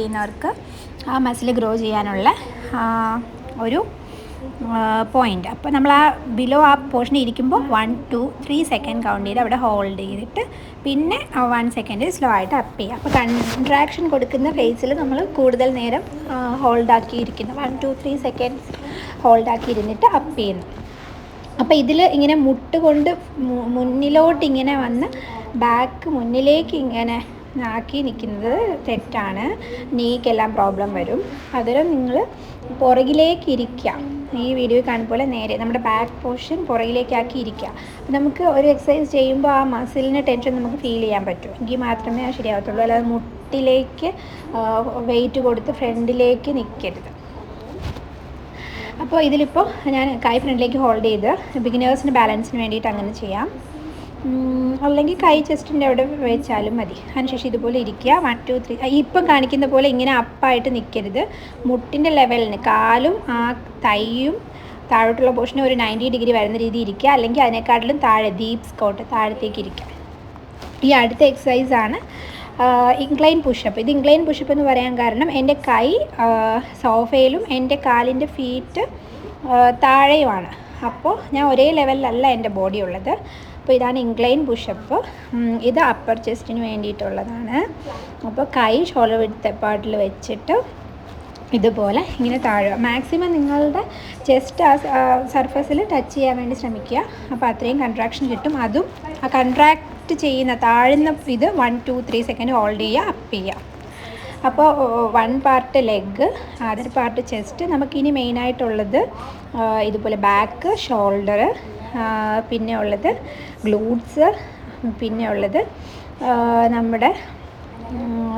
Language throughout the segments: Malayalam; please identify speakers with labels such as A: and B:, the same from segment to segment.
A: ചെയ്യുന്നവർക്ക് ആ മസിൽ ഗ്രോ ചെയ്യാനുള്ള ഒരു പോയിൻ്റ്. അപ്പോൾ നമ്മൾ ആ ബിലോ ആ പോർഷൻ ഇരിക്കുമ്പോൾ 1 2 3 സെക്കൻഡ് കൗണ്ട് ചെയ്ത് അവിടെ ഹോൾഡ് ചെയ്തിട്ട് പിന്നെ 1 സെക്കൻഡ് സ്ലോ ആയിട്ട് അപ്പ് ചെയ്യുക. അപ്പോൾ കൺട്രാക്ഷൻ കൊടുക്കുന്ന ഫേസിൽ നമ്മൾ കൂടുതൽ നേരം ഹോൾഡാക്കിയിരിക്കുന്നു. 1 2 3 സെക്കൻഡ്സ് ഹോൾഡാക്കി ഇരുന്നിട്ട് അപ്പ് ചെയ്യുന്നു. അപ്പോൾ ഇതിൽ ഇങ്ങനെ മുട്ട് കൊണ്ട് മുന്നിലോട്ട് ഇങ്ങനെ വന്ന് ബാക്ക് മുന്നിലേക്ക് ഇങ്ങനെ ആക്കി നിൽക്കുന്നത് തെറ്റാണ്. നീക്കെല്ലാം പ്രോബ്ലം വരും. പകരം നിങ്ങൾ പുറകിലേക്ക് ഇരിക്കുക. ഈ വീഡിയോ കാണുമ്പോൾ നേരെ നമ്മുടെ ബാക്ക് പോർഷൻ പുറകിലേക്കാക്കി ഇരിക്കുക. അപ്പോൾ നമുക്ക് ഒരു എക്സസൈസ് ചെയ്യുമ്പോൾ ആ മസിലിന് ടെൻഷൻ നമുക്ക് ഫീൽ ചെയ്യാൻ പറ്റും. എങ്കിൽ മാത്രമേ അത് ശരിയാവത്തുള്ളൂ. അല്ലാതെ മുട്ടിലേക്ക് വെയിറ്റ് കൊടുത്ത് ഫ്രണ്ടിലേക്ക് നിൽക്കരുത്. അപ്പോൾ ഇതിലിപ്പോൾ ഞാൻ കൈ ഫ്രണ്ടിലേക്ക് ഹോൾഡ് ചെയ്ത് ബിഗിനേഴ്സിന് ബാലൻസിന് വേണ്ടിയിട്ട് അങ്ങനെ ചെയ്യാം. അല്ലെങ്കിൽ കൈ ചെസ്റ്റിൻ്റെ അവിടെ വെച്ചാലും മതി. അതിനുശേഷം ഇതുപോലെ ഇരിക്കുക. 1 2 3 ഇപ്പം കാണിക്കുന്ന പോലെ ഇങ്ങനെ അപ്പായിട്ട് നിൽക്കരുത്. മുട്ടിൻ്റെ ലെവലിന് കാലും ആ തൈയും താഴോട്ടുള്ള പോർഷന് ഒരു 90 ഡിഗ്രി വരുന്ന രീതി ഇരിക്കുക. അല്ലെങ്കിൽ അതിനെക്കാട്ടിലും താഴെ ഡീപ്പ് സ്കോട്ട് താഴത്തേക്ക് ഇരിക്കുക. ഈ അടുത്ത എക്സസൈസാണ് ഇൻക്ലൈൻ പുഷപ്പ്. ഇത് ഇൻക്ലൈൻ പുഷപ്പ് എന്ന് പറയാൻ കാരണം എൻ്റെ കൈ സോഫയിലും എൻ്റെ കാലിൻ്റെ ഫീറ്റ് താഴെയുമാണ്. അപ്പോൾ ഞാൻ ഒരേ ലെവലിലല്ല എൻ്റെ ബോഡി ഉള്ളത്. അപ്പോൾ ഇതാണ് ഇൻക്ലൈൻ പുഷപ്പ്. ഇത് അപ്പർ ചെസ്റ്റിന് വേണ്ടിയിട്ടുള്ളതാണ്. അപ്പോൾ കൈ ഷോൾഡർ വിഡ്ത്ത് പാർട്ടിൽ വെച്ചിട്ട് ഇതുപോലെ ഇങ്ങനെ താഴുക. മാക്സിമം നിങ്ങളുടെ ചെസ്റ്റ് സർഫസിൽ ടച്ച് ചെയ്യാൻ വേണ്ടി ശ്രമിക്കുക. അപ്പോൾ അത്രയും കൺട്രാക്ഷൻ കിട്ടും. അതും ആ കൺട്രാക്റ്റ് ചെയ്യുന്ന താഴുന്ന ഇത് 1 2 3 സെക്കൻഡ് ഹോൾഡ് ചെയ്യുക, അപ്പ് ചെയ്യുക. അപ്പോൾ 1 part leg, other part chest. നമുക്കിനി മെയിനായിട്ടുള്ളത് ഇതുപോലെ ബാക്ക്, ഷോൾഡർ, പിന്നെ ഉള്ളത് ഗ്ലൂട്ട്സ്, പിന്നെ ഉള്ളത് നമ്മുടെ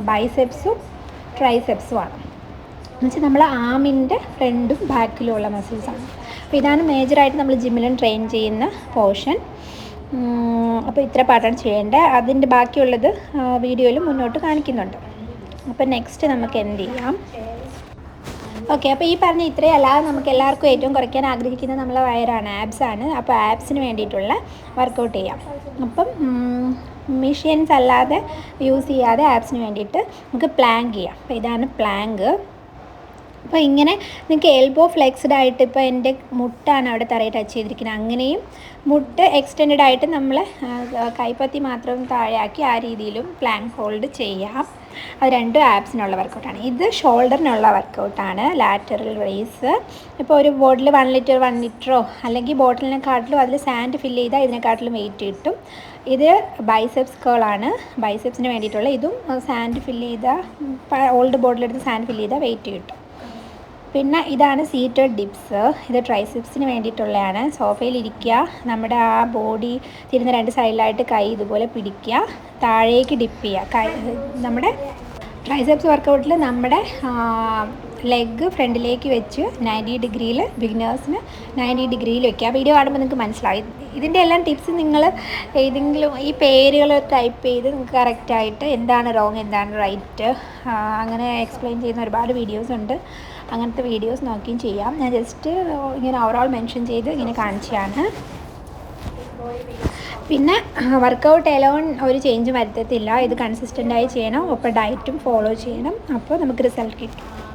A: ബൈസെപ്സും ട്രൈസെപ്സുമാണ്. എന്നുവെച്ചാൽ നമ്മൾ ആമിൻ്റെ ഫ്രണ്ടും ബാക്കിലുമുള്ള മസിൽസാണ്. അപ്പോൾ ഇതാണ് മേജറായിട്ട് നമ്മൾ ജിമ്മിലും ട്രെയിൻ ചെയ്യുന്ന പോർഷൻ. അപ്പോൾ ഇത്ര പാർട്ടാണ് ചെയ്യേണ്ടത്. അതിൻ്റെ ബാക്കിയുള്ളത് വീഡിയോയിൽ മുന്നോട്ട് കാണിക്കുന്നുണ്ട്. അപ്പോൾ നെക്സ്റ്റ് നമുക്ക് എന്ത് ചെയ്യാം? ഓക്കെ, അപ്പോൾ ഈ പറഞ്ഞ ഇത്രയും അല്ലാതെ നമുക്ക് എല്ലാവർക്കും ഏറ്റവും കുറയ്ക്കാൻ ആഗ്രഹിക്കുന്നത് നമ്മളെ വയറാണ്, ആബ്സാണ്. അപ്പോൾ ആബ്സിന് വേണ്ടിയിട്ടുള്ള വർക്കൗട്ട് ചെയ്യാം. അപ്പം മെഷീൻസ് അല്ലാതെ യൂസ് ചെയ്യാതെ ആബ്സിന് വേണ്ടിയിട്ട് നമുക്ക് പ്ലാങ്ക് ചെയ്യാം. അപ്പോൾ ഇതാണ് പ്ലാങ്ക്. അപ്പോൾ ഇങ്ങനെ നിങ്ങൾക്ക് എൽബോ ഫ്ലെക്സ്ഡ് ആയിട്ട്, ഇപ്പോൾ എൻ്റെ മുട്ടാണ് അവിടെ തറയിൽ ടച്ച് ചെയ്തിരിക്കുന്നത്, അങ്ങനെയും മുട്ട് എക്സ്റ്റെൻഡ് ആയിട്ട് നമ്മൾ കൈപ്പത്തി മാത്രം താഴെയാക്കി ആ രീതിയിലും പ്ലാങ്ക് ഹോൾഡ് ചെയ്യാം. അത് രണ്ടും ആബ്സിനുള്ള വർക്കൗട്ടാണ്. ഇത് ഷോൾഡറിനുള്ള വർക്കൗട്ടാണ്, ലാറ്ററൽ റേസ്. ഇപ്പോൾ ഒരു ബോട്ടിൽ 1 ലിറ്റർ 1 ലിറ്ററോ അല്ലെങ്കിൽ ബോട്ടിലിനെക്കാട്ടിലും അതിൽ സാൻഡ് ഫില്ല് ചെയ്താൽ ഇതിനെക്കാട്ടിലും വെയിറ്റ് കിട്ടും. ഇത് ബൈസെപ്സ് കേളാണ്, ബൈസെപ്സിന് വേണ്ടിയിട്ടുള്ള. ഇതും സാൻഡ് ഫില്ല് ചെയ്താൽ, ഓൾഡ് ബോട്ടിലെടുത്ത് സാൻഡ് ഫില്ല് ചെയ്താൽ വെയിറ്റ് കിട്ടും. പിന്നെ ഇതാണ് സീറ്റഡ് ഡിപ്സ്. ഇത് ട്രൈസെപ്സിന് വേണ്ടിയിട്ടുള്ളതാണ്. സോഫയിലിരിക്കുക, നമ്മുടെ ആ ബോഡി തിരിഞ്ഞ 2 സൈഡിലായിട്ട് കൈ ഇതുപോലെ പിടിക്കുക, താഴേക്ക് ഡിപ്പ് ചെയ്യുക. നമ്മുടെ ട്രൈസെപ്സ് വർക്കൗട്ടിൽ നമ്മുടെ ലെഗ് ഫ്രണ്ടിലേക്ക് വെച്ച് 90 ഡിഗ്രിയിൽ, ബിഗിനേഴ്സിന് 90 ഡിഗ്രിയിൽ വെക്കുക. വീഡിയോ കാണുമ്പോൾ നിങ്ങൾക്ക് മനസ്സിലാവും. ഇതിൻ്റെ എല്ലാം ടിപ്സ് നിങ്ങൾ ഏതെങ്കിലും ഈ പേരുകൾ ടൈപ്പ് ചെയ്ത് നിങ്ങൾക്ക് കറക്റ്റായിട്ട് എന്താണ് റോങ് എന്താണ് റൈറ്റ് അങ്ങനെ എക്സ്പ്ലെയിൻ ചെയ്യുന്ന ഒരുപാട് വീഡിയോസ് ഉണ്ട്. അങ്ങനത്തെ വീഡിയോസ് നോക്കിയും ചെയ്യാം. ഞാൻ ജസ്റ്റ് ഇങ്ങനെ ഓവറോൾ മെൻഷൻ ചെയ്ത് ഇങ്ങനെ കാണിച്ചതാണ്. പിന്നെ വർക്കൗട്ട് എലോൺ ഒരു ചേഞ്ച് വരുത്തത്തില്ല. ഇത് കൺസിസ്റ്റൻ്റായി ചെയ്യണം. ഒപ്പം ഡയറ്റും ഫോളോ ചെയ്യണം. അപ്പോൾ നമുക്ക് റിസൾട്ട് കിട്ടും.